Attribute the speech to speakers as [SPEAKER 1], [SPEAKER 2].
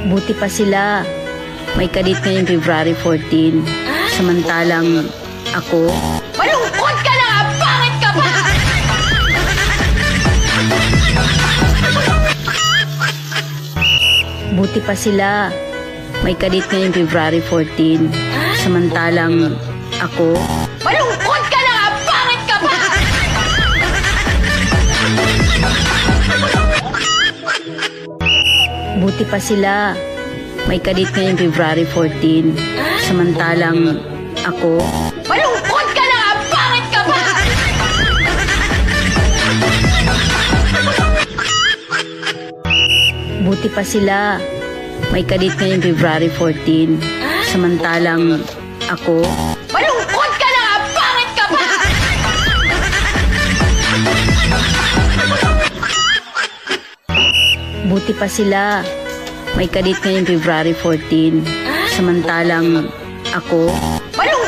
[SPEAKER 1] Buti pa sila. May kadit ngayong February 14. Samantalang ako,
[SPEAKER 2] Malungkot ka na nga! Pangit ka pa!
[SPEAKER 1] buti pa sila. May kadit ngayong February 14. Samantalang ako,
[SPEAKER 2] Malungkot ka na nga! Pangit ka pa!
[SPEAKER 1] buti pa sila. May kadit ngayong February 14. Samantalang ako,
[SPEAKER 2] Malungkot ka na nga! Pangit ka pa!
[SPEAKER 1] buti pa sila. May kadit ngayong February 14. Samantalang ako,
[SPEAKER 2] Malungkot ka na nga! Pangit ka pa!
[SPEAKER 1] buti pa sila. May kadit ngayong February 14. Samantalang ako,
[SPEAKER 2] Malungkot